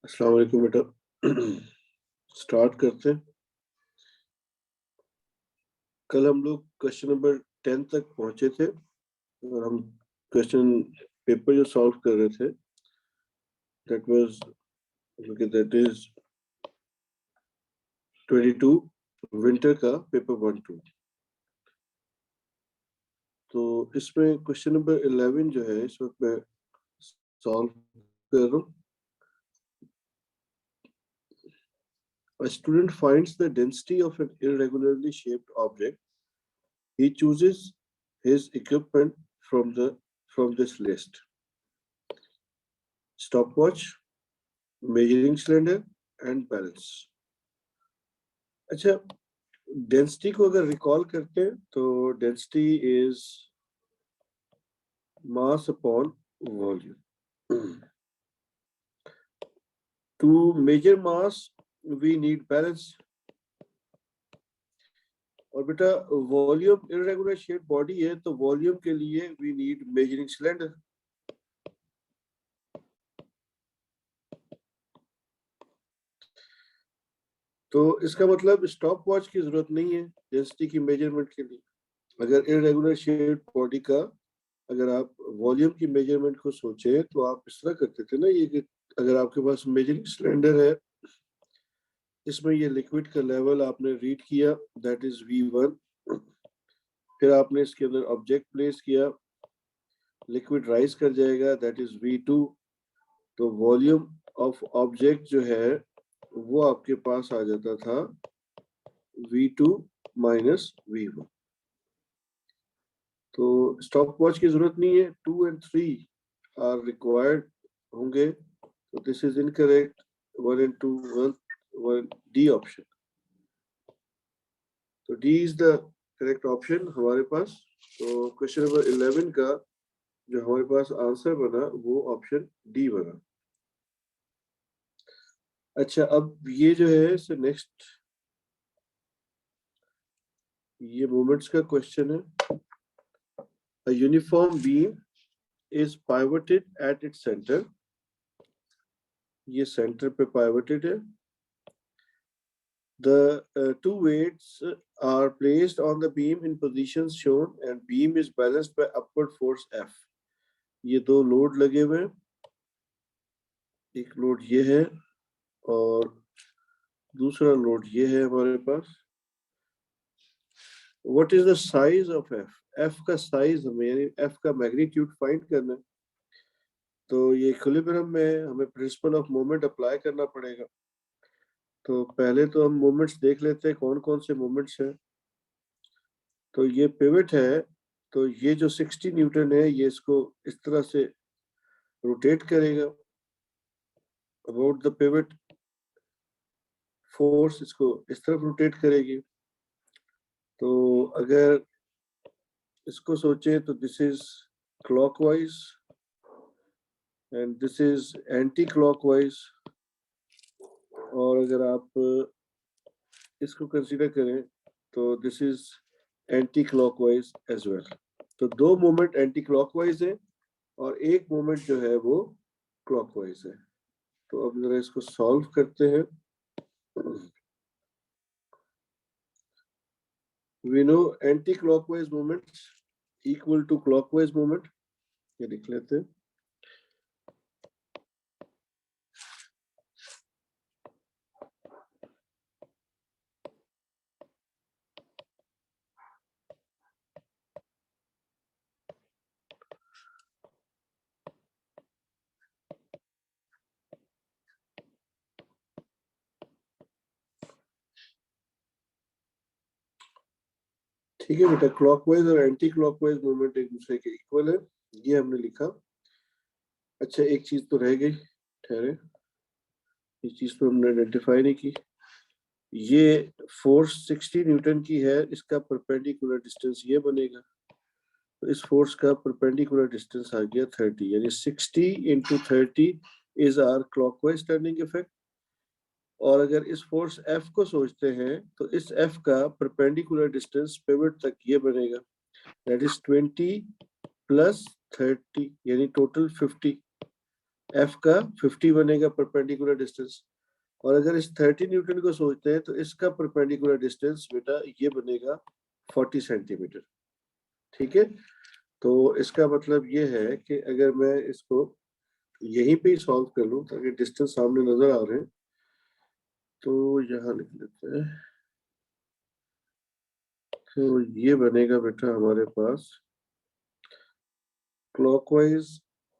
अस्सलाम वालेकुम बेटा। स्टार्ट करते हैं। कल हम लोग क्वेश्चन नंबर 10 तक पहुंचे थे और हम क्वेश्चन पेपर जो सॉल्व कर रहे थे that was that is 22 winter का पेपर 1-2। तो इसमें क्वेश्चन नंबर 11 जो है इस वक्त मैं सॉल्व कर रहा हूँ। A student finds the density of an irregularly shaped object. He chooses his equipment from this list: stopwatch, measuring cylinder and balance. अच्छा, डेंसिटी को अगर रिकॉल करते हैं तो density is mass upon volume. To measure mass we need balance. और बेटा volume irregular shape body है तो वॉल्यूम के लिए वी नीड मेजरिंग सिलेंडर। तो इसका मतलब स्टॉप वॉच की जरूरत नहीं है डेंसिटी की मेजरमेंट के लिए। अगर इररेगुलर शेप बॉडी का अगर आप वॉल्यूम की मेजरमेंट को सोचे तो आप इस तरह करते थे ना, ये कि अगर आपके पास मेजरिंग सिलेंडर है, इसमें ये लिक्विड का लेवल आपने रीड किया दैट इज V1, फिर आपने इसके अंदर ऑब्जेक्ट प्लेस किया, लिक्विड राइज कर जाएगा दैट इज V2। तो वॉल्यूम ऑफ ऑब्जेक्ट जो है वो आपके पास आ जाता था V2 माइनस V1। तो स्टॉप वॉच की जरूरत नहीं है, 2 और 3 आर रिक्वायर्ड होंगे। तो दिस इज इनकरेक्ट, 1 और 2 1 डी ऑप्शन। तो D is the correct option हमारे पास। तो क्वेश्चन नंबर 11 का जो हमारे पास आंसर बना वो ऑप्शन डी बना। अच्छा, अब ये जो है सो नेक्स्ट ये मोमेंट्स का क्वेश्चन है। A uniform beam is pivoted at its center. ये सेंटर पे pivoted है। The two weights are placed on the beam in positions shown and beam is balanced by upward force F. ये दो load लगे हुए हैं, एक लोड ये है और दूसरा लोड ये है हमारे पास। What is the size of F? F का साइज हमें यानी F का मैग्नीट्यूड फाइंड करना है। तो ये इक्विलिब्रियम में हमें प्रिंसिपल ऑफ मोमेंट अप्लाई करना पड़ेगा। तो पहले तो हम मोमेंट्स देख लेते हैं कौन कौन से मोमेंट्स हैं। तो ये पिवट है, तो ये जो 60 न्यूटन है ये इसको इस तरह से रोटेट करेगा अबाउट द पिवट। फोर्स इसको इस तरफ रोटेट करेगी। तो अगर इसको सोचे तो this is clockwise and this is anti clockwise. और अगर आप इसको कंसीडर करें तो this is anti clockwise as well. तो दो मोमेंट एंटी क्लॉकवाइज है और एक मोमेंट जो है वो क्लॉकवाइज है। तो अब जरा इसको सॉल्व करते हैं। We know anti-clockwise moments equal to clockwise moment. ये लिख लेते हैं। ठीक है बेटा, क्लॉकवाइज और एंटी क्लॉकवाइज मूवमेंट एक दूसरे के इक्वल है, ये हमने लिखा। अच्छा, एक चीज तो रह गई, ठहरे, ये चीज तो हमने आइडेंटिफाई नहीं की। ये फोर्स 60 न्यूटन की है, इसका परपेंडिकुलर डिस्टेंस ये बनेगा। तो इस फोर्स का परपेंडिकुलर डिस्टेंस आ गया 30, यानी 60 into 30 is our clockwise turning effect. और अगर इस फोर्स F को सोचते हैं तो इस F का परपेंडिकुलर डिस्टेंस पिवट तक ये बनेगा, दैट इज 20 प्लस 30 यानी टोटल 50। F का 50 बनेगा परपेंडिकुलर डिस्टेंस। और अगर इस 30 न्यूटन को सोचते हैं तो इसका परपेंडिकुलर डिस्टेंस बेटा ये बनेगा 40 सेंटीमीटर। ठीक है, तो इसका मतलब ये है कि अगर मैं इसको यहीं पे ही सॉल्व कर लूं ताकि डिस्टेंस सामने नजर आ रहे हैं, तो यहाँ लिख लेते हैं। तो ये बनेगा बेटा हमारे पास क्लॉकवाइज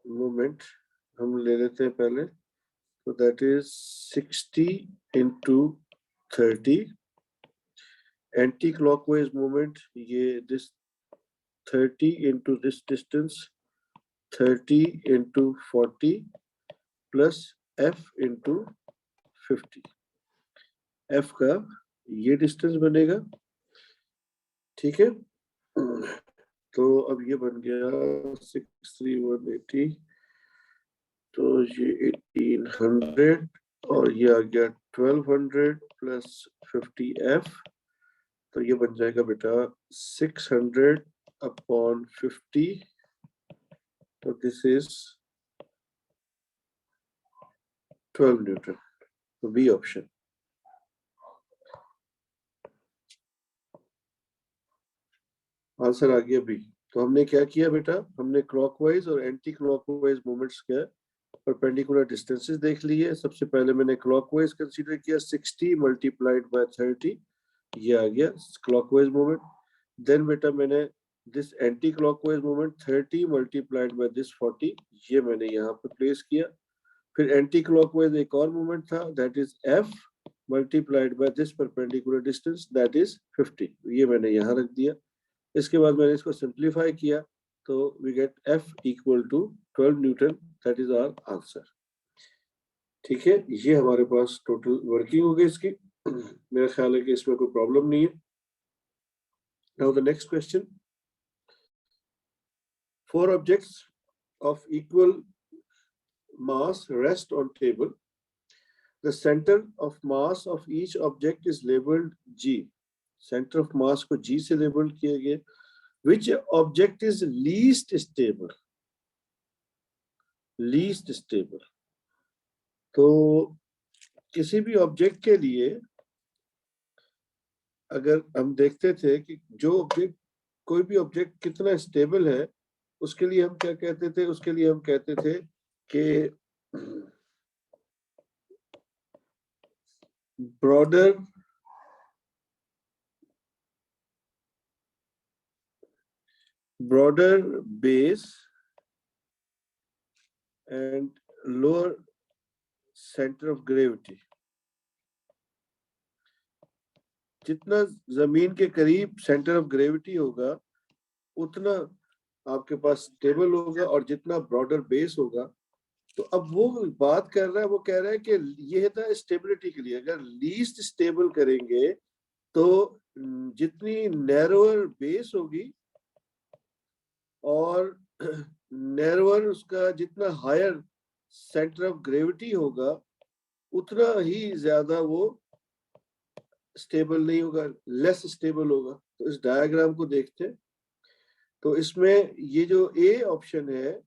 मूवमेंट हम ले लेते हैं पहले। तो that is 60 into 30। Anti clockwise movement ये this 30 into this distance, 30 into 40 plus F into 50। F का ये डिस्टेंस बनेगा। ठीक है, तो अब ये बन गया 63180, तो ये 1800 और ये आ गया 1200 प्लस 50F। तो ये बन जाएगा बेटा 600 अपॉन 50। तो दिस इज 12 न्यूटन। तो बी ऑप्शन। आंसर आ गया बी। तो हमने क्या किया बेटा, हमने क्लॉकवाइज और एंटी क्लॉकवाइज मोमेंट्स के परपेंडिकुलर डिस्टेंसेस देख लिए। सबसे पहले मैंने क्लॉकवाइज कंसीडर किया, 60 मल्टीप्लाइड बाय 30, ये आ गया क्लॉकवाइज मोमेंट। देन बेटा मैंने this anti clockwise moment 30 multiplied by this 40, ये मैंने यहाँ पे प्लेस किया। फिर एंटी क्लॉकवाइज एक और मोमेंट था, that is F multiplied by this perpendicular distance, that is 50, ये मैंने यहाँ रख दिया। इसके बाद मैंने इसको सिंप्लीफाई किया तो we get F equal to 12 newton, that is our answer. ठीक है, ये हमारे पास टोटल वर्किंग हो गई इसकी। मेरा ख्याल है कि इसमें कोई प्रॉब्लम नहीं है। Now the next question, 4 objects of equal mass rest on table. The center of mass of each object is labeled G. Center of mass को G से लेबल किया गया. Which object is least stable? Least stable. तो किसी भी object के लिए अगर हम देखते थे कि जो ऑब्जेक्ट, कोई भी ऑब्जेक्ट कितना स्टेबल है, उसके लिए हम क्या कहते थे? उसके लिए हम कहते थे कि broader base and lower center of gravity. जितना जमीन के करीब सेंटर ऑफ ग्रेविटी होगा उतना आपके पास स्टेबल होगा, और जितना ब्रॉडर बेस होगा. तो अब वो बात कर रहा है, वो कह रहा है कि ये था स्टेबिलिटी के लिए. अगर लीस्ट स्टेबल करेंगे तो जितनी नैरोअर बेस होगी और नैरोअर उसका जितना हायर सेंटर ऑफ ग्रेविटी होगा उतना ही ज्यादा वो स्टेबल नहीं होगा, लेस स्टेबल होगा. तो इस डायग्राम को देखते हैं. तो इसमें ये जो ए ऑप्शन है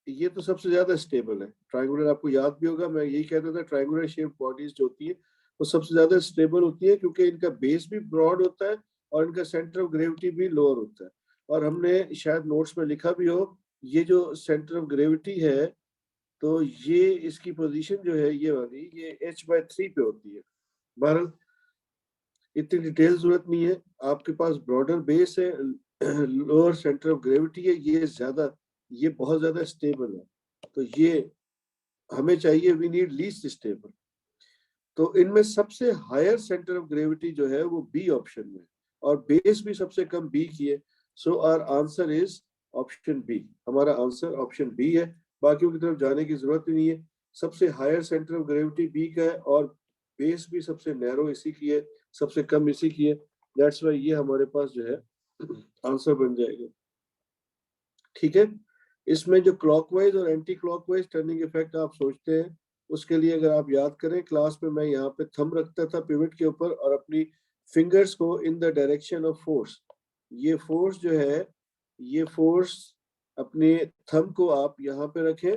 ये तो सबसे ज्यादा स्टेबल है. ट्रायंगुलर, आपको याद भी होगा मैं यही कहता था, ट्रायंगुलर शेप बॉडीज जो होती है वो सबसे ज्यादा स्टेबल होती है क्योंकि इनका बेस भी ब्रॉड होता है और इनका सेंटर ऑफ ग्रेविटी भी लोअर होता है. और हमने शायद नोट्स में लिखा भी हो, ये जो सेंटर ऑफ ग्रेविटी है तो ये इसकी पोजीशन जो है ये वाली, ये h/3 पे होती है. बहरहाल इतनी डिटेल जरूरत नहीं है. आपके पास ब्रॉडर बेस है, लोअर सेंटर ऑफ ग्रेविटी है, ये बहुत ज्यादा स्टेबल है. तो ये हमें चाहिए, वी नीड लीस्ट स्टेबल. तो इनमें सबसे हायर सेंटर ऑफ ग्रेविटी जो है वो बी ऑप्शन में, और बेस भी सबसे कम बी की है. So our answer is option B. हमारा आंसर ऑप्शन बी है. बाकियों की तरफ जाने की जरूरत ही नहीं है. सबसे higher centre of gravity B का है और बेस भी सबसे नैरो इसी की है, सबसे कम इसी की है. दैट्स व्हाई ये हमारे पास जो है आंसर बन जाएगा. ठीक है. इसमें जो क्लॉकवाइज और एंटी क्लॉकवाइज टर्निंग इफेक्ट आप सोचते हैं, उसके लिए अगर आप याद करें, क्लास में मैं यहाँ पे थंब रखता था पिवट के ऊपर और अपनी फिंगर्स को in the direction of force. ये फोर्स जो है, ये फोर्स अपने थंब को आप यहाँ पे रखें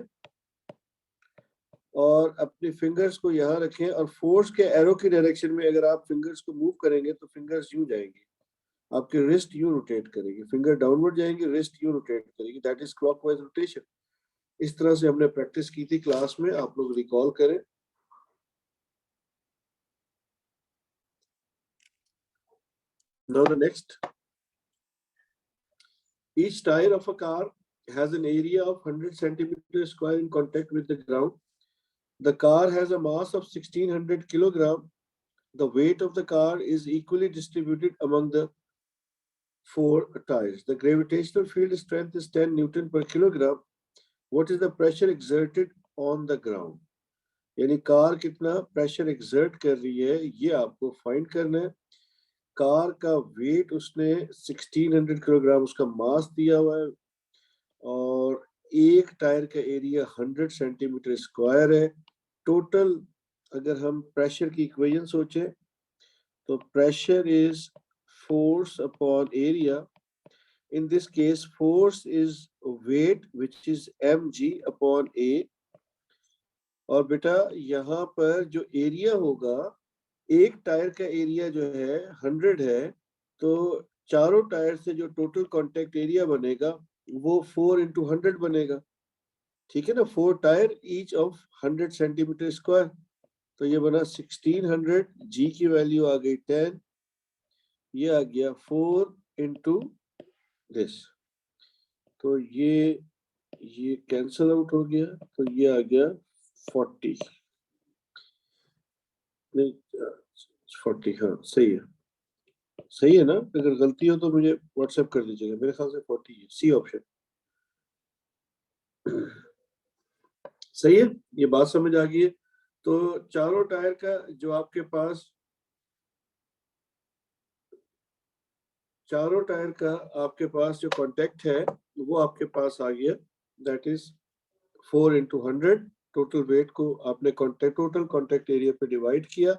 और अपने फिंगर्स को यहाँ रखें, और फोर्स के एरो की डायरेक्शन में अगर आप फिंगर्स को मूव करेंगे तो फिंगर्स यूं जाएंगी, आपकी रिस्ट यूं रोटेट करेगी, फिंगर डाउनवर्ड जाएंगे, रिस्ट यूं रोटेट करेगी. That is clockwise rotation. इस तरह से हमने प्रैक्टिस की थी क्लास में, आप लोग रिकॉल करें. Now the next. Each tire of a car has an area of 100 centimeters square in contact with the ground. The car has a mass of 1600 kilogram. The weight of the car is equally distributed among the 4 tires. The gravitational field strength is 10 Newton per kilogram. What is the pressure exerted on the ground? यानी car कितना pressure exert कर रही है ये आपको find करना है. Car का वेट उसने 1600 किलोग्राम उसका मास दिया हुआ है और एक टायर का एरिया 100 सेंटीमीटर स्क्वायर है. टोटल अगर हम प्रेशर की इक्वेशन सोचें तो pressure is force upon area. In this case, force is weight, which is mg upon a. और बेटा यहाँ पर जो एरिया होगा, एक टायर का एरिया जो है 100 है, तो चारों टायर से जो टोटल कांटेक्ट एरिया बनेगा वो 4 into 100 बनेगा. ठीक है ना. 4 tyre each of 100 centimetre square. तो ये बना 1600. जी की वैल्यू आ गई 10. ये आ गया 4 into दिस. तो ये कैंसल आउट हो गया, तो ये आ गया 40. नहीं 40, हाँ सही है. सही है ना. अगर गलती हो तो मुझे व्हाट्सएप कर दीजिएगा. मेरे ख्याल से 40 है. सी ऑप्शन सही है. ये बात समझ आ गई है. तो चारों टायर का जो आपके पास, चारों टायर का आपके पास जो कांटेक्ट है वो आपके पास आ गया. That is 4 into 100. Total weight को आपने टोटल कॉन्टैक्ट एरिया पे डिवाइड किया,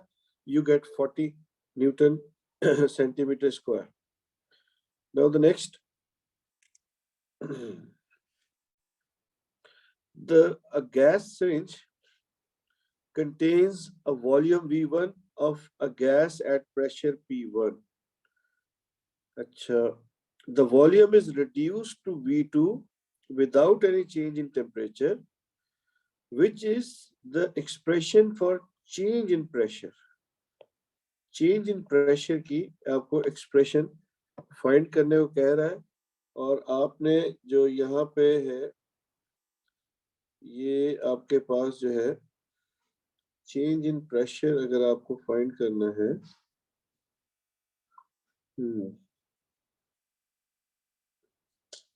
you get 40 Newton centimeter square. Now the next, a gas syringe contains a volume V1 of a gas at pressure P1. अच्छा, the volume is reduced to V2 without any change in temperature, which is the expression for change in pressure. Change in pressure की आपको expression find करने को कह रहा है, और आपने जो यहाँ पे है ये आपके पास जो है चेंज इन प्रेशर अगर आपको फाइंड करना है,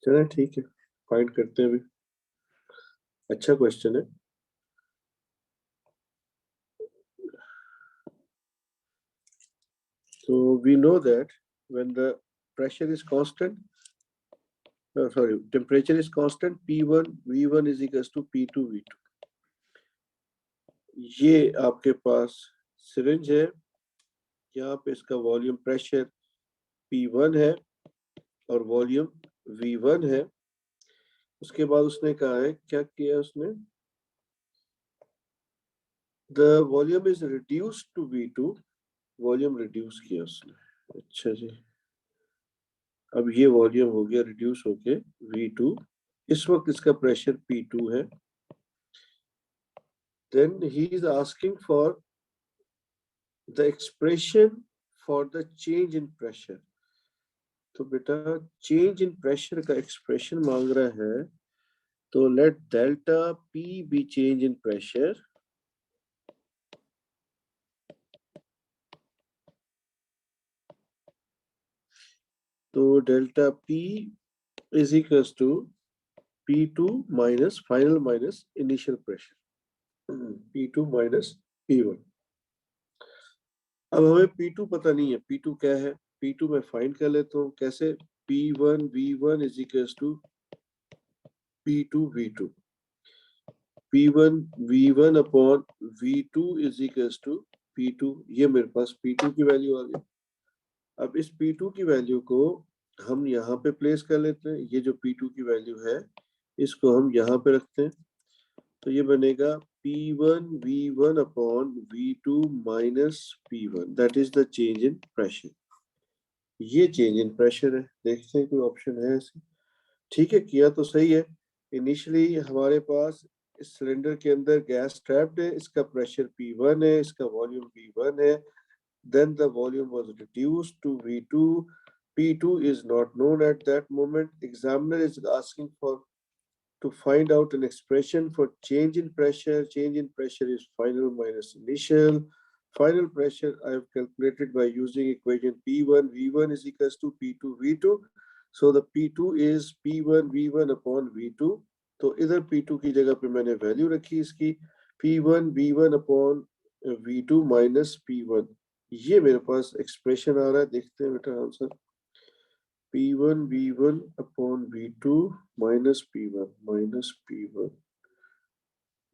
चलो ठीक है, फाइंड करते हैं अभी। अच्छा क्वेश्चन है। So we know that when the pressure is constant, temperature is constant, P1 V1 is equals to P2 V2. ये आपके पास सिरिंज है, यहाँ पे इसका वॉल्यूम प्रेशर P1 है और वॉल्यूम V1 है। उसके बाद उसने कहा है, क्या किया उसने, the volume is reduced to V2, volume reduce किया उसने। अच्छा जी, अब ये वॉल्यूम हो गया रिड्यूस होके V2। इस वक्त इसका प्रेशर P2 है। Then he is asking for the expression for the change in pressure. तो बेटा चेंज इन प्रेशर का एक्सप्रेशन मांग रहा है, तो let delta P be change in pressure. तो delta P is equals to P2 minus final minus initial pressure, P2 minus P1। अब हमें P2 पता नहीं है, P2 क्या है, P2 मैं फाइंड कर लेता हूँ। कैसे, P1 V1 is equals to P2 V2, P1 V1 upon V2 is equals to P2। ये मेरे पास P2 की वैल्यू आ गई। अब इस P2 की वैल्यू को हम यहाँ पे प्लेस कर लेते हैं। ये जो P2 की वैल्यू है इसको हम यहाँ पे रखते हैं, तो ये बनेगा P1 V1 upon V2 minus P1, that is the change in pressure. ये चेंज इन प्रेशर है। देखते हैं कोई ऑप्शन है ऐसे। ठीक है, किया तो सही है। इनिशियली हमारे पास इस सिलेंडर के अंदर गैस ट्रैप्ड है, इसका प्रेशर P1 है, इसका वॉल्यूम V1 है। Then the volume was reduced to V2. P2 is not known at that moment. Examiner is asking to find out an expression for change in pressure. Change in pressure is final minus initial. Final pressure I have calculated by using equation P1 V1 is equals to P2 V2. So the P2 is P1 V1 upon V2. तो इधर P2 की जगह पे मैंने value रखी इसकी P1 V1 upon V2 minus P1। ये मेरे पास एक्सप्रेशन आ रहा है। देखते हैं बेटा answer, P1 V1 upon V2 minus P1 minus P1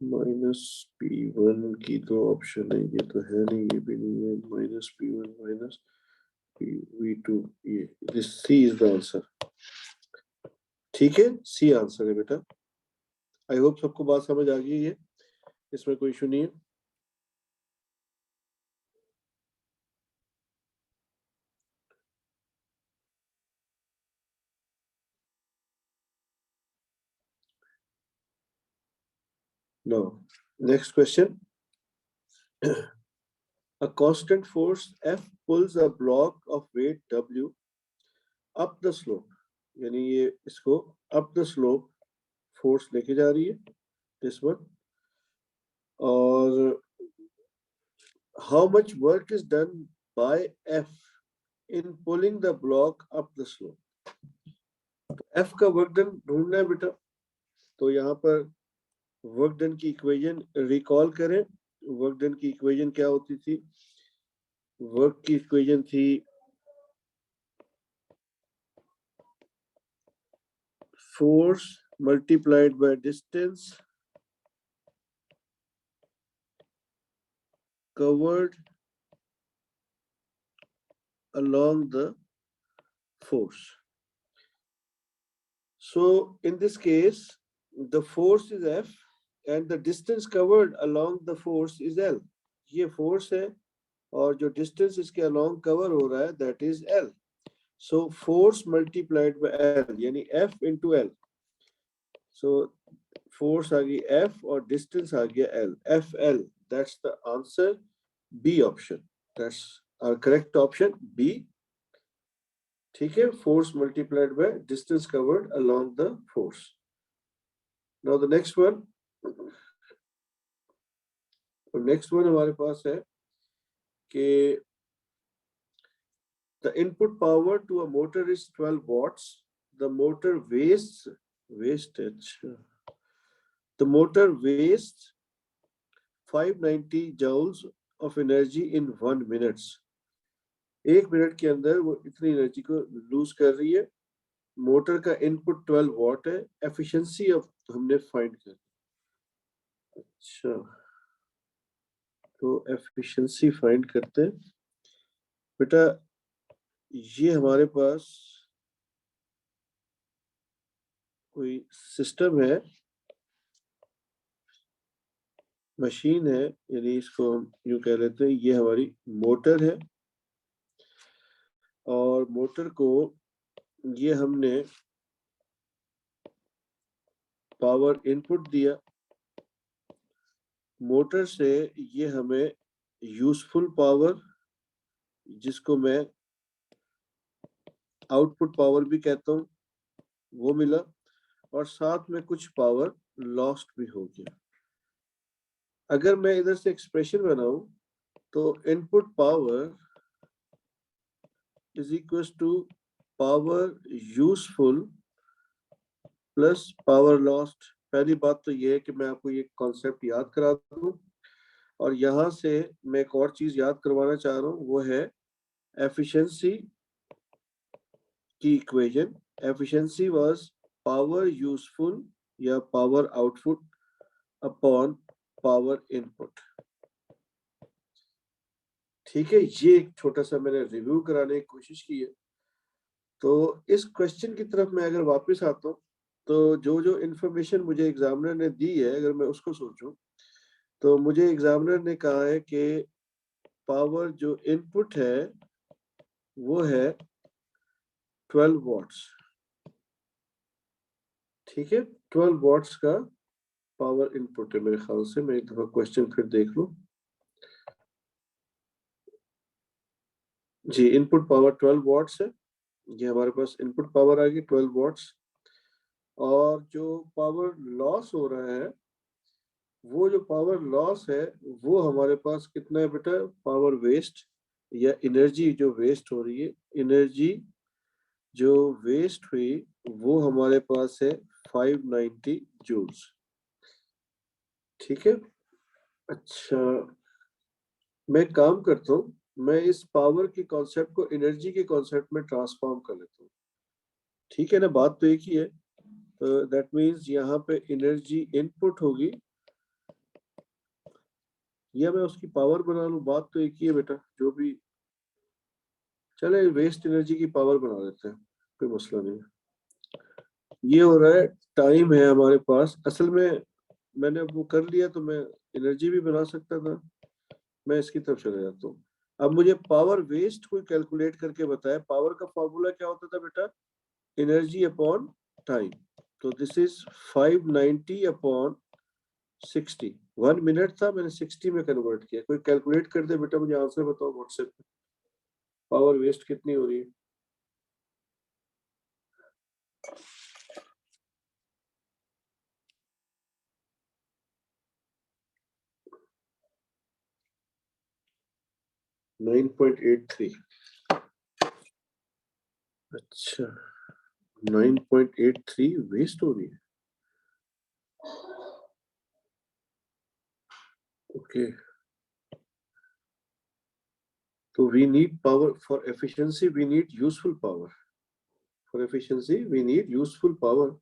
minus P1 की तो ऑप्शन है, ये तो है नहीं, ये भी नहीं है। माइनस P1 माइनस V2, ये this C is the answer. ठीक है, C आंसर है बेटा। आई होप सबको बात समझ आ गई है, इसमें कोई इशू नहीं है। Now, next question. A constant force F pulls a block of weight W up the slope, यानी ये इसको up the slope फोर्स लेके जा रही है, this one, और how much work is done by F in pulling the block up the slope। F का work done ढूंढना है बेटा। तो यहाँ पर वर्क डन की इक्वेशन रिकॉल करें। वर्क डन की इक्वेशन क्या होती थी, वर्क की इक्वेशन थी force multiplied by distance covered along the force. So in this case, the force is F and the distance covered along the force is L. ये force है और जो distance इसके along cover हो रहा है that is L. So force multiplied by L यानी F into L. So force आ गई F और distance आ गया L. FL. That's the answer. B option. That's our correct option. B. ठीक है, force multiplied by distance covered along the force. Now the next one. Next one हमारे पास है कि the input power to a motor is 12 watts. The motor wastes the motor wastes 590 joules of energy in 1 minute. 1 minute के अंदर वो इतनी energy को loose कर रही है. मोटर का इनपुट 12 वॉट है. एफिशिएंसी ऑफ हमने फाइंड कर. अच्छा, तो एफिशिएंसी फाइंड करते हैं. बेटा ये हमारे पास कोई सिस्टम है, मशीन है, यानी इसको हम यूं कह लेते हैं ये हमारी मोटर है और मोटर को ये हमने पावर इनपुट दिया. मोटर से ये हमें यूजफुल पावर, जिसको मैं आउटपुट पावर भी कहता हूँ, वो मिला और साथ में कुछ पावर लॉस्ट भी हो गया. अगर मैं इधर से एक्सप्रेशन बनाऊं तो input power is equal to power useful plus power lost. पहली बात तो ये है कि मैं आपको ये कॉन्सेप्ट याद करा दूं और यहाँ से मैं एक और चीज याद करवाना चाह रहा हूँ, वो है एफिशिएंसी की equation. Efficiency was power useful या power output upon power input. ठीक है, ये एक छोटा सा मैंने रिव्यू कराने की कोशिश की है. तो इस क्वेश्चन की तरफ मैं अगर वापस आता हूँ तो जो जो इंफॉर्मेशन मुझे एग्जामिनर ने दी है, अगर मैं उसको सोचूं तो मुझे एग्जामिनर ने कहा है कि पावर जो इनपुट है वो है 12 वॉट्स. ठीक है, 12 वॉट्स का पावर इनपुट है मेरे ख्याल से. मैं एक दफा क्वेश्चन फिर देख लूं. जी, इनपुट पावर 12 वॉट्स है. ये हमारे पास इनपुट पावर आ गई 12 वॉट्स. और जो पावर लॉस हो रहा है, वो जो पावर लॉस है वो हमारे पास कितना है बेटा? पावर वेस्ट या एनर्जी जो वेस्ट हो रही है, एनर्जी जो वेस्ट हुई वो हमारे पास है 590 जूल्स. ठीक है. अच्छा, मैं काम करता हूँ, मैं इस पावर के कॉन्सेप्ट को एनर्जी के कॉन्सेप्ट में ट्रांसफॉर्म कर लेता हूँ. ठीक है ना, बात तो एक ही है. तो दैट मीन्स यहाँ पे एनर्जी इनपुट होगी या मैं उसकी पावर बना लूं, बात तो एक ही है बेटा. जो भी चले, वेस्ट एनर्जी की पावर बना देते हैं, कोई मसला नहीं है. ये हो रहा है, टाइम है हमारे पास. असल में मैंने वो कर लिया तो मैं एनर्जी भी बना सकता था. मैं इसकी तरफ चले जाता हूँ. अब मुझे पावर वेस्ट कोई कैलकुलेट करके बताया. पावर का फॉर्मूला क्या होता था बेटा? Energy upon time. तो दिस इज 590 अपॉन 60. 1 मिनट था, मैंने 60 में कन्वर्ट किया. कोई कैलकुलेट कर दे बेटा, मुझे आंसर बताओ व्हाट्सएप पे. पावर वेस्ट कितनी हो रही है? नाइन 9.83. अच्छा, 9.83 वेस्ट हो रही है. ओके, तो we need power for efficiency, we need useful power. For efficiency, we need useful power.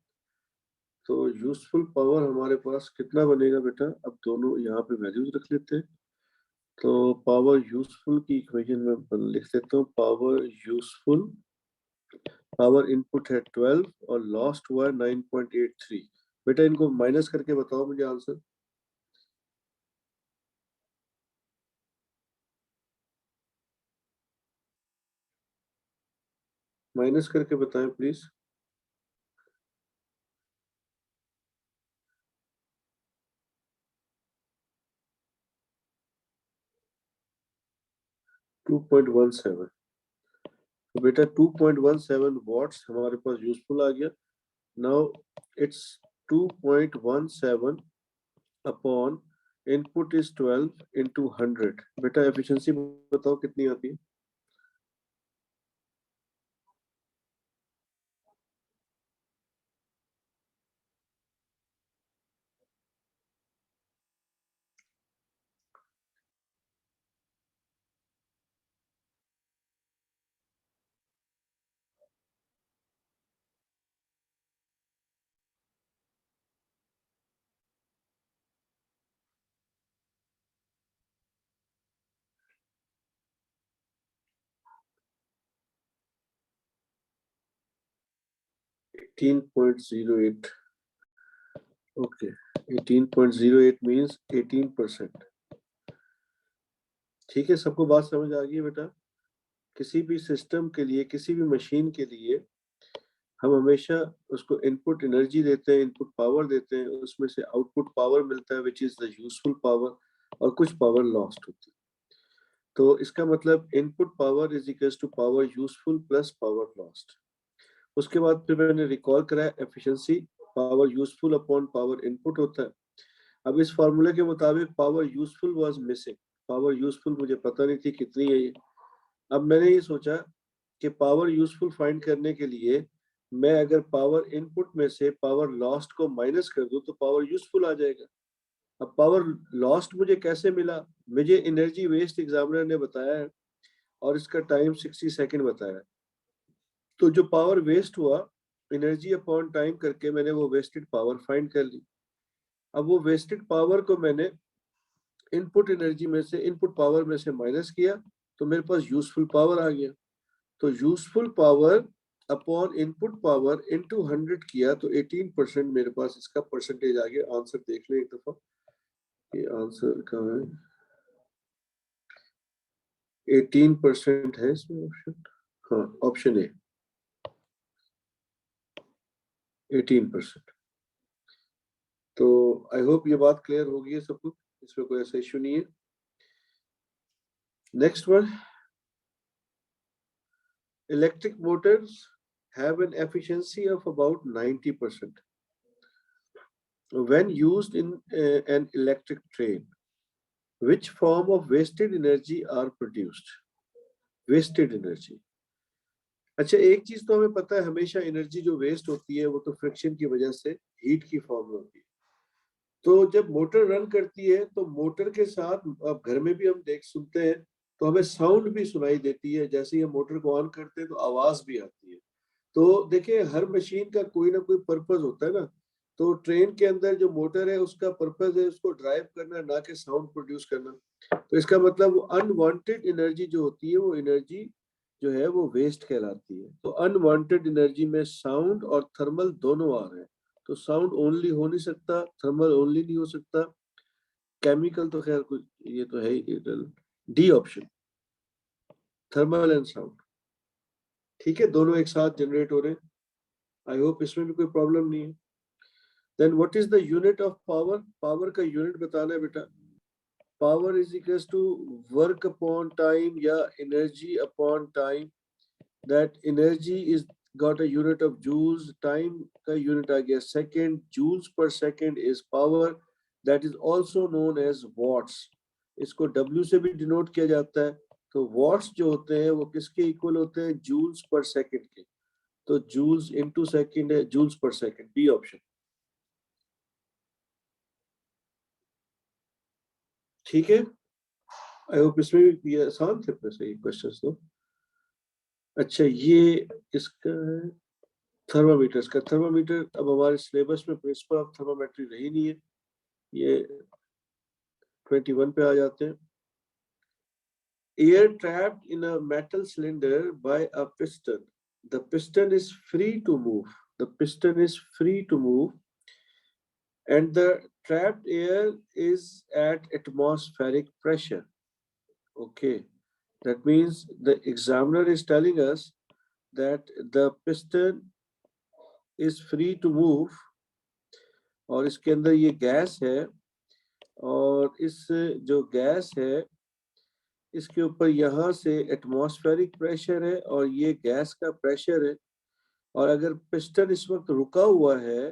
तो यूजफुल पावर हमारे पास कितना बनेगा बेटा? अब दोनों यहाँ पे वैल्यूज रख लेते हैं। तो पावर यूजफुल की इक्वेशन में लिख देता हूँ, पावर यूजफुल, पावर इनपुट है 12 और लॉस्ट हुआ है 9.83। बेटा इनको माइनस करके बताओ मुझे आंसर। माइनस करके बताएं प्लीज। 2.17। तो बेटा 2.17 वॉट्स हमारे पास यूजफुल आ गया। Now it's 2.17 upon input is 12 into 100। बेटा एफिशिएंसी बताओ कितनी आती है? Eighteen point zero eight. Okay, 18.08 means 18%। ठीक है, सबको बात समझ आ गई है बेटा? किसी भी सिस्टम के लिए, किसी भी मशीन के लिए हम हमेशा उसको इनपुट एनर्जी देते हैं, इनपुट पावर देते हैं, उसमें से आउटपुट पावर मिलता है which is the useful power, और कुछ पावर लॉस्ट होती है। तो इसका मतलब input power is equal to power useful plus power lost. उसके बाद फिर मैंने रिकॉल कराया efficiency power useful upon power input होता है। अब इस फॉर्मूले के मुताबिक power useful was missing. Power useful मुझे पता नहीं थी कितनी है ये। अब मैंने ये सोचा कि पावर यूजफुल फाइंड करने के लिए मैं अगर पावर इनपुट में से पावर लॉस्ट को माइनस कर दूं तो पावर यूजफुल आ जाएगा। अब पावर लॉस्ट मुझे कैसे मिला? मुझे एनर्जी वेस्ट एग्जामिनर ने बताया है और इसका टाइम 60 सेकंड बताया है। तो जो पावर वेस्ट हुआ एनर्जी अपॉन टाइम करके मैंने वो वेस्टेड पावर फाइंड कर ली। अब वो वेस्टेड पावर को मैंने इनपुट एनर्जी में से, इनपुट पावर में से माइनस किया तो मेरे पास यूजफुल पावर आ गया। तो useful power upon input power into 100 किया तो 18% मेरे पास इसका परसेंटेज आ गया। आंसर देख ले एक दफा, ये आंसर कहाँ है? 18% है इसमें ऑप्शन। हाँ, ऑप्शन ए 18%। तो आई होप ये बात क्लियर होगी है सबको, इसमें कोई ऐसा इश्यू नहीं है। Next one, electric Motors have an efficiency of about 90% when used in an electric train. Which form of wasted energy are produced? Wasted energy। अच्छा, एक चीज तो हमें पता है, हमेशा एनर्जी जो वेस्ट होती है वो तो फ्रिक्शन की वजह से हीट की फॉर्म में होती है। तो जब मोटर रन करती है तो मोटर के साथ, अब घर में भी हम देख सुनते हैं तो हमें साउंड भी सुनाई देती है, जैसे ही हम मोटर को ऑन करते हैं तो आवाज भी आती है। तो देखिए हर मशीन का कोई ना कोई पर्पस होता है ना। तो ट्रेन के अंदर जो मोटर है उसका पर्पस है उसको ड्राइव करना, ना कि साउंड प्रोड्यूस करना। तो इसका मतलब अनवांटेड एनर्जी जो होती है वो एनर्जी जो है वो वेस्ट कहलाती है। तो अनवांटेड एनर्जी में साउंड और थर्मल दोनों आ रहे हैं। तो साउंड ओनली हो नहीं सकता, थर्मल ओनली नहीं हो सकता, केमिकल तो खैर कुछ, ये तो है ही। D option, thermal and sound. ठीक है, दोनों एक साथ जनरेट हो रहे हैं। आई होप इसमें भी कोई प्रॉब्लम नहीं है। Then what is the unit of power? Power का यूनिट बताना है बेटा। Power is equal to work upon time या energy upon time. That energy is got a unit of joules, time का यूनिट आ गया second, joules per second is power, that is also known as watts. इसको W से भी denote किया जाता है। तो वॉट्स जो होते हैं वो किसके इक्वल होते हैं? जूल्स पर सेकंड के। तो जूल्स इनटू सेकंड है joules per second, B option. ठीक है, आई होप इसमें भी ये आसान थे वैसे ये क्वेश्चंस तो। अच्छा, ये किसका है? थर्मामीटर्स का, थर्मामीटर अब हमारे सिलेबस में प्रिंसिपल ऑफ थर्मामेट्री रही नहीं है, ये 21 पे आ जाते हैं। Air trapped in a metal cylinder by a piston. The piston is free to move. The piston is free to move, and the trapped air is at atmospheric pressure. Okay, that means the examiner is telling us that the piston is free to move, और इसके अंदर ये gas है, और इस जो gas है इसके ऊपर यहाँ से एटमॉस्फेरिक प्रेशर है और ये गैस का प्रेशर है, और अगर पिस्टन इस वक्त रुका हुआ है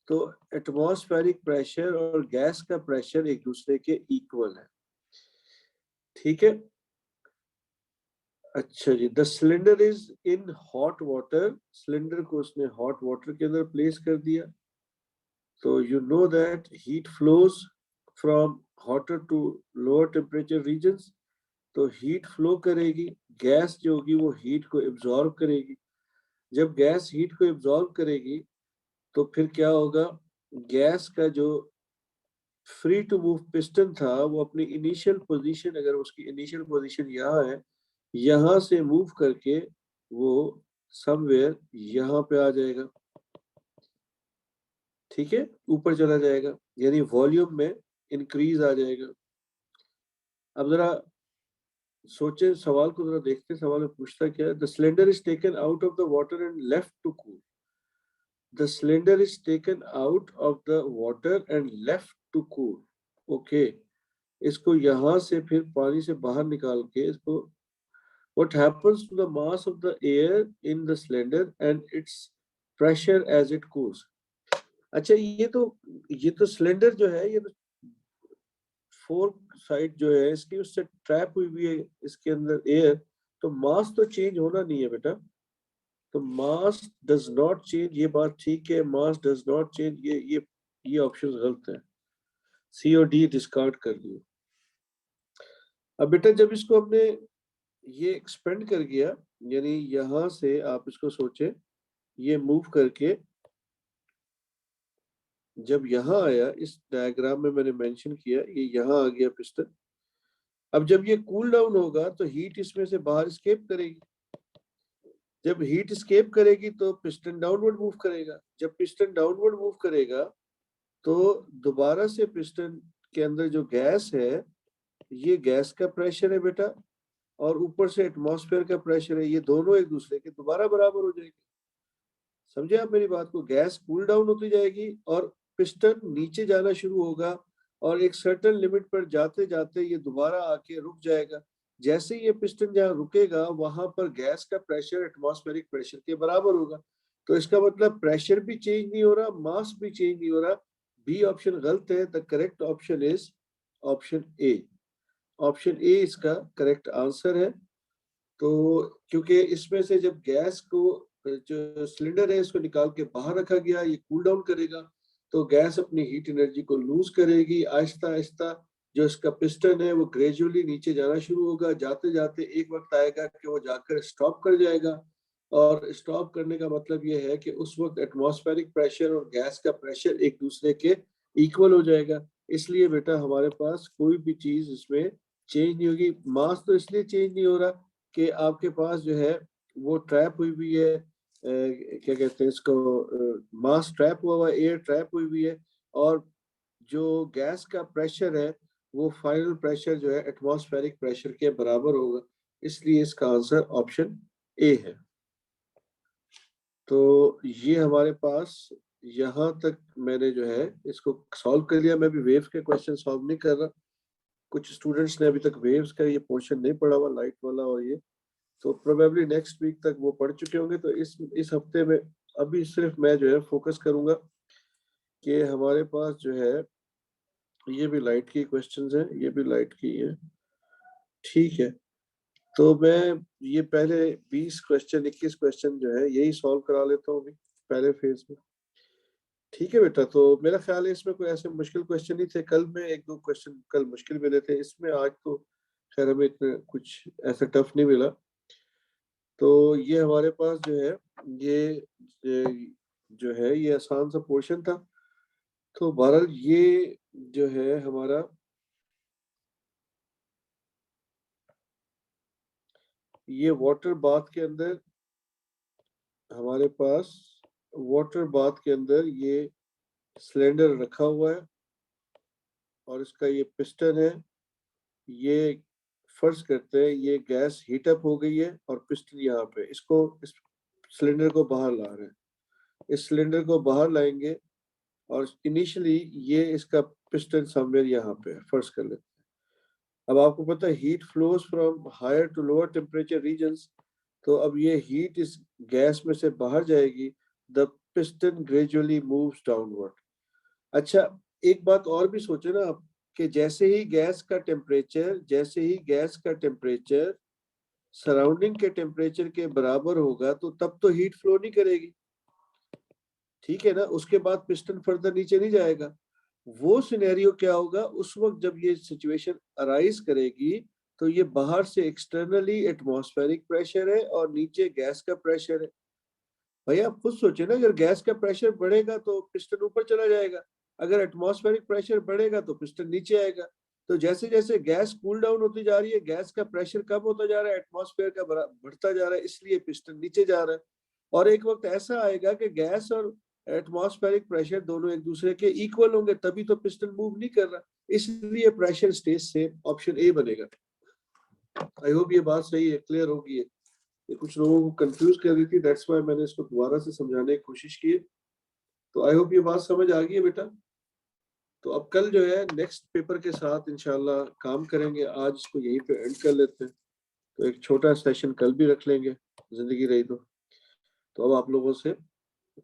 तो एटमॉस्फेरिक प्रेशर और गैस का प्रेशर एक दूसरे के इक्वल है। ठीक है, अच्छा जी। The cylinder is in hot water, cylinder को उसने हॉट वाटर के अंदर प्लेस कर दिया, तो you know that heat flows from hotter to lower temperature regions, तो हीट फ्लो करेगी, गैस जो होगी वो हीट को एब्जॉर्ब करेगी। जब गैस हीट को एब्जॉर्ब करेगी तो फिर क्या होगा, गैस का जो फ्री टू मूव पिस्टन था वो अपनी इनिशियल पोजीशन, अगर उसकी इनिशियल पोजीशन यहाँ है, यहाँ से मूव करके वो समवेयर यहाँ पे आ जाएगा। ठीक है, ऊपर चला जाएगा, यानी वॉल्यूम में इंक्रीज आ जाएगा। अब जरा सोचे, सवाल को जरा देखते, सवाल में पूछता क्या है। The cylinder is taken out of the water and left to cool. The cylinder is taken out of the water and left to cool. Okay, इसको यहां से फिर पानी से बाहर निकाल के इसको, what happens to the mass of the air in the cylinder and its pressure as it cools। अच्छा, ये तो सिलेंडर जो है, ये तो फोर साइड जो है इसकी उससे ट्रैप हुई हुई है इसके अंदर एयर, तो मास तो चेंज होना नहीं है बेटा। तो मास डज नॉट चेंज, ये बात ठीक है, मास डज नॉट चेंज, ये ऑप्शन गलत है, सी और डी डिस्कार्ड कर दिए। अब बेटा जब इसको हमने ये एक्सपेंड कर गया, यानी यहां से आप इसको सोचे, ये मूव करके जब यहाँ आया, इस डायग्राम में मैंने मेंशन किया, ये यहाँ आ गया पिस्टन। अब जब ये कूल डाउन होगा तो हीट इसमें से बाहर स्केप करेगी, जब हीट स्केप करेगी तो पिस्टन डाउनवर्ड मूव करेगा, जब पिस्टन डाउनवर्ड मूव करेगा तो दोबारा से पिस्टन के अंदर जो गैस है, ये गैस का प्रेशर है बेटा, और ऊपर से एटमॉस्फेयर का प्रेशर है, ये दोनों एक दूसरे के दोबारा बराबर हो जाएंगे। समझे आप मेरी बात को, गैस कूल डाउन होती जाएगी और पिस्टन नीचे जाना शुरू होगा, और एक सर्टेन लिमिट पर जाते जाते ये दोबारा आके रुक जाएगा। जैसे ये पिस्टन जहाँ रुकेगा वहां पर गैस का प्रेशर एटमॉस्फेरिक प्रेशर के बराबर होगा। तो इसका मतलब प्रेशर भी चेंज नहीं हो रहा, मास भी चेंज नहीं हो रहा। बी ऑप्शन गलत है। The correct option is option A. Option A इसका करेक्ट आंसर है। तो क्योंकि इसमें से जब गैस को, जो सिलेंडर है इसको निकाल के बाहर रखा गया, ये कूल डाउन करेगा, तो गैस अपनी हीट एनर्जी को लूज करेगी आहिस्ता आहिस्ता। जो इसका पिस्टन है वो ग्रेजुअली नीचे जाना शुरू होगा, जाते जाते एक वक्त आएगा कि वो जाकर स्टॉप कर जाएगा। और स्टॉप करने का मतलब ये है कि उस वक्त एटमॉस्फेरिक प्रेशर और गैस का प्रेशर एक दूसरे के इक्वल हो जाएगा। इसलिए बेटा हमारे पास कोई भी चीज इसमें चेंज नहीं होगी। मास तो इसलिए चेंज नहीं हो रहा कि आपके पास जो है वो ट्रैप हुई हुई है, क्या कहते हैं इसको, मास ट्रैप हुआ है, एयर ट्रैप हुई हुई है, और जो गैस का प्रेशर है वो फाइनल प्रेशर जो है एटमॉस्फेरिक प्रेशर के बराबर होगा। इसलिए इसका आंसर ऑप्शन ए है। तो ये हमारे पास यहाँ तक मैंने जो है इसको सॉल्व कर लिया। मैं भी वेव के क्वेश्चन सॉल्व नहीं कर रहा, कुछ स्टूडेंट्स ने अभी तक वेव्स का ये पोर्शन नहीं पढ़ा हुआ, लाइट वाला, और ये तो प्रोबेबली नेक्स्ट वीक तक वो पढ़ चुके होंगे। तो इस हफ्ते में अभी सिर्फ मैं जो है फोकस करूंगा कि हमारे पास जो है ये भी लाइट की क्वेश्चंस हैं, ये भी लाइट की है। ठीक है, तो मैं ये पहले 20 क्वेश्चन 21 क्वेश्चन जो है यही सॉल्व करा लेता हूँ अभी पहले फेज में। ठीक है बेटा, तो मेरा ख्याल है इसमें कोई ऐसे मुश्किल क्वेश्चन नहीं थे। कल में एक दो क्वेश्चन कल मुश्किल मिले थे, इसमें आज तो खैर हमें इतना कुछ ऐसा टफ नहीं मिला। तो ये हमारे पास जो है ये जो है ये आसान सा पोर्शन था। तो बहरहाल ये जो है हमारा ये वाटर बाथ के अंदर हमारे पास वाटर बाथ के अंदर ये सिलेंडर रखा हुआ है और इसका ये पिस्टन है। ये फर्ज करते हैं ये गैस हीट अप हो गई है और पिस्टन यहाँ पे इसको इस सिलेंडर को बाहर ला रहे हैं। इस सिलेंडर को बाहर लाएंगे और इनिशियली ये इसका पिस्टन समवेयर यहाँ पे फर्ज कर लेते हैं। अब आपको पता है heat flows from higher to lower temperature regions. तो अब ये हीट इस गैस में से बाहर जाएगी। The piston gradually moves downward. अच्छा, एक बात और भी सोचे ना आप कि जैसे ही गैस का टेम्परेचर सराउंडिंग के टेम्परेचर के बराबर होगा तो तब तो हीट फ्लो नहीं करेगी, ठीक है ना। उसके बाद पिस्टन फर्दर नीचे नहीं जाएगा। वो सिनेरियो क्या होगा उस वक्त जब ये सिचुएशन अराइज करेगी तो ये बाहर से एक्सटर्नली एटमॉस्फेरिक प्रेशर है और नीचे गैस का प्रेशर है। भैया आप खुद सोचे ना, अगर गैस का प्रेशर बढ़ेगा तो पिस्टन ऊपर चला जाएगा, अगर एटमॉस्फेरिक प्रेशर बढ़ेगा तो पिस्टन नीचे आएगा। तो जैसे जैसे गैस कूल डाउन होती जा रही है गैस का प्रेशर कम होता जा रहा है, एटमॉस्फेयर का बढ़ता जा रहा है, इसलिए पिस्टन नीचे जा रहा है। और एक वक्त ऐसा आएगा कि गैस और एटमॉस्फेरिक प्रेशर दोनों एक दूसरे के इक्वल होंगे, तभी तो पिस्टन मूव नहीं कर रहा, इसलिए pressure stage same, option A बनेगा। आई होप ये बात सही है, क्लियर होगी। ये कुछ लोगों को कंफ्यूज कर रही थी, दैट्स व्हाई मैंने इसको दोबारा से समझाने की कोशिश की। तो आई होप ये बात समझ आ गई है बेटा। तो अब कल जो है नेक्स्ट पेपर के साथ इंशाल्लाह काम करेंगे, आज इसको यहीं पे एंड कर लेते हैं। तो एक छोटा सेशन कल भी रख लेंगे, जिंदगी रही तो अब आप लोगों से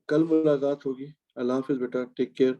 कल मुलाकात होगी। अल्लाह हाफिज बेटा, टेक केयर।